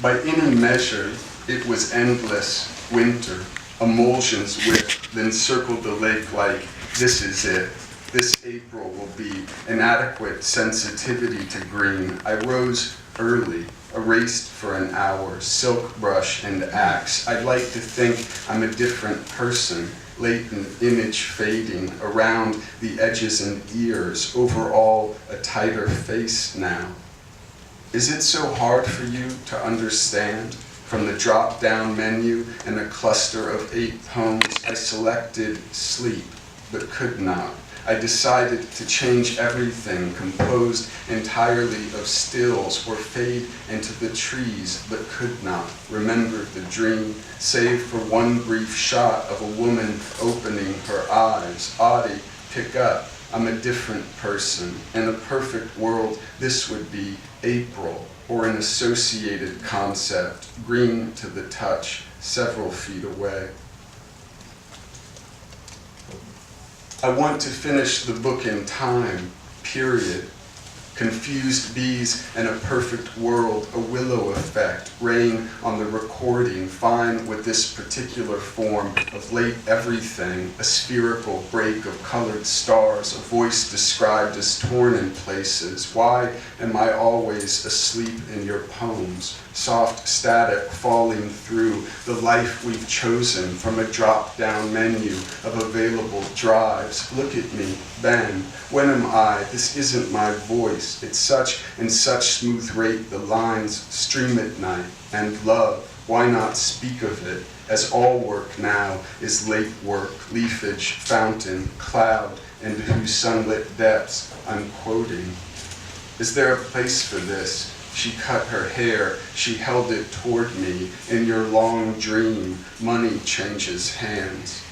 By any measure, it was endless winter. Emulsions whipped, then circled the lake like, this is it. This April will be an adequate sensitivity to green. I rose early, erased for an hour, silk brush and axe. I'd like to think I'm a different person, latent image fading around the edges and ears, overall a tighter face now. Is it so hard for you to understand? From the drop-down menu and a cluster of 8 poems, I selected sleep, but could not. I decided to change everything, composed entirely of stills, or fade into the trees, but could not. Remember the dream, save for one brief shot of a woman opening her eyes. Audie, pick up. I'm a different person. In a perfect world, this would be April, or an associated concept, green to the touch, several feet away. I want to finish the book in time, period. Confused bees and a perfect world, a willow effect, rain on the recording, fine with this particular form of late everything, a spherical break of colored stars, a voice described as torn in places. Why am I always asleep in your poems? Soft static falling through the life we've chosen from a drop-down menu of available drives. Look at me, Ben. When am I? This isn't my voice. It's such and such smooth rate the lines stream at night. And love, why not speak of it? As all work now is late work, leafage, fountain, cloud, and whose sunlit depths I'm quoting. Is there a place for this? She cut her hair, she held it toward me. In your long dream, money changes hands.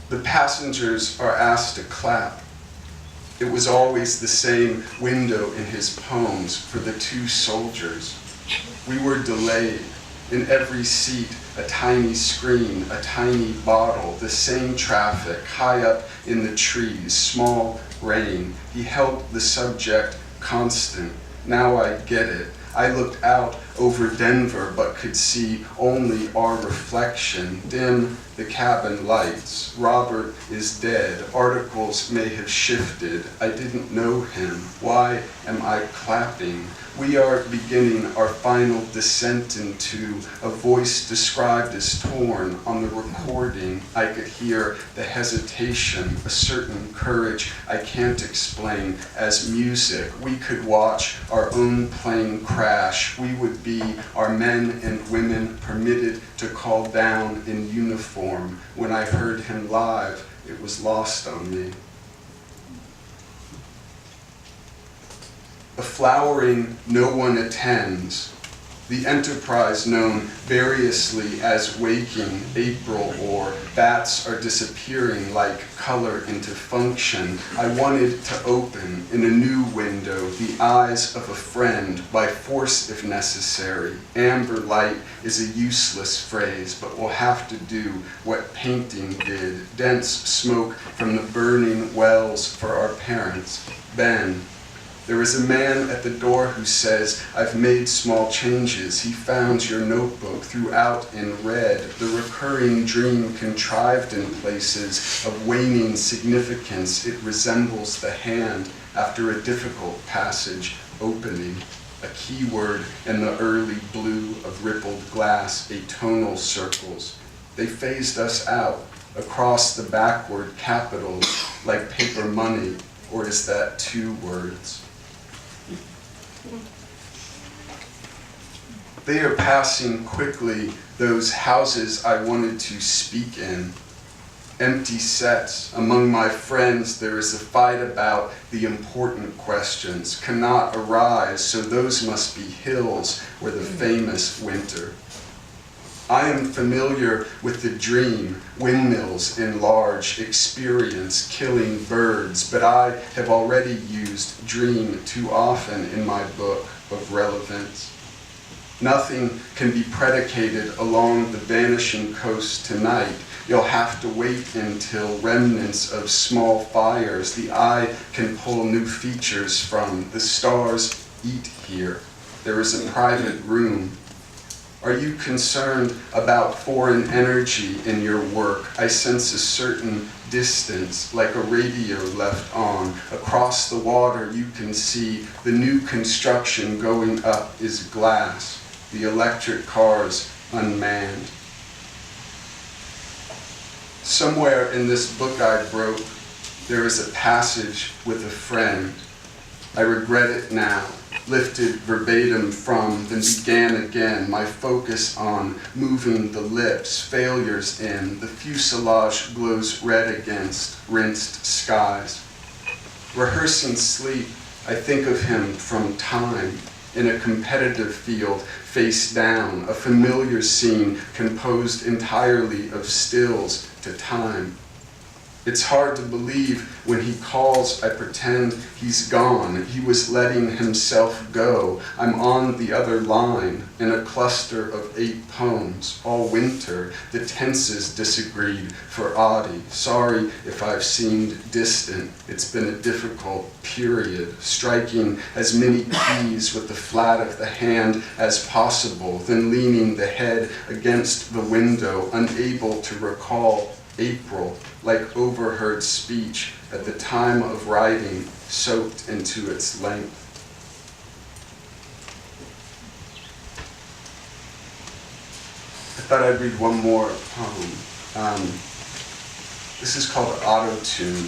The passengers are asked to clap. It was always the same window in his poems for the 2 soldiers. We were delayed. In every seat, a tiny screen, a tiny bottle, the same traffic, high up in the trees, small rain. He held the subject constant. Now I get it. I looked out over Denver, but could see only our reflection. Dim the cabin lights. Robert is dead. Articles may have shifted. I didn't know him. Why am I clapping? We are beginning our final descent into a voice described as torn. On the recording, I could hear the hesitation, a certain courage I can't explain. As music, we could watch our own plane crash. We would be our men and women permitted to call down in uniform. When I heard him live, it was lost on me. A flowering no one attends, the enterprise known variously as waking April or bats are disappearing like color into function. I wanted to open in a new window the eyes of a friend by force if necessary. Amber light is a useless phrase, but we'll have to do what painting did. Dense smoke from the burning wells for our parents. Ben. There is a man at the door who says, I've made small changes. He found your notebook throughout in red, the recurring dream contrived in places of waning significance. It resembles the hand after a difficult passage opening. A keyword in the early blue of rippled glass, atonal circles. They phased us out across the backward capitals like paper money, or is that 2 words? They are passing quickly those houses I wanted to speak in. Empty sets. Among my friends, there is a fight about the important questions. Cannot arise, so those must be hills where the famous winter. I am familiar with the dream, windmills in large, experience, killing birds, but I have already used dream too often in my book of relevance. Nothing can be predicated along the vanishing coast tonight. You'll have to wait until remnants of small fires the eye can pull new features from. The stars eat here. There is a private room. Are you concerned about foreign energy in your work? I sense a certain distance, like a radio left on. Across the water you can see the new construction going up is glass, the electric cars unmanned. Somewhere in this book I broke, there is a passage with a friend. I regret it now, lifted verbatim from, then began again, my focus on moving the lips, failures in, the fuselage glows red against rinsed skies. Rehearsing sleep, I think of him from time, in a competitive field, face down, a familiar scene composed entirely of stills to time. It's hard to believe when he calls, I pretend he's gone. He was letting himself go. I'm on the other line in a cluster of 8 poems, all winter. The tenses disagreed for Audie. Sorry if I've seemed distant. It's been a difficult period, striking as many keys with the flat of the hand as possible, then leaning the head against the window, unable to recall April, like overheard speech at the time of writing, soaked into its length. I thought I'd read one more poem. This is called Auto-Tune.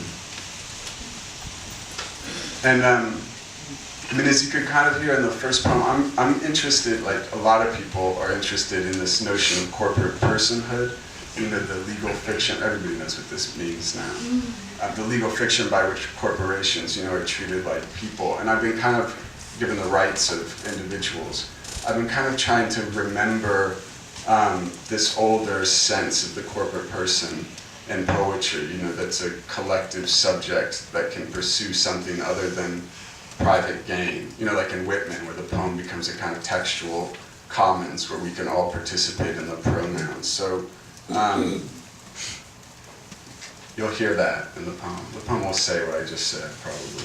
And I mean, as you could kind of hear in the first poem, I'm interested, like a lot of people are interested in this notion of corporate personhood. You know, the legal fiction, everybody knows what this means now. The legal fiction by which corporations, you know, are treated like people. And I've been kind of, given the rights of individuals, I've been kind of trying to remember this older sense of the corporate person in poetry, you know, that's a collective subject that can pursue something other than private gain. You know, like in Whitman, where the poem becomes a kind of textual commons where we can all participate in the pronouns. So, you'll hear that in the poem. The poem will say what I just said, probably.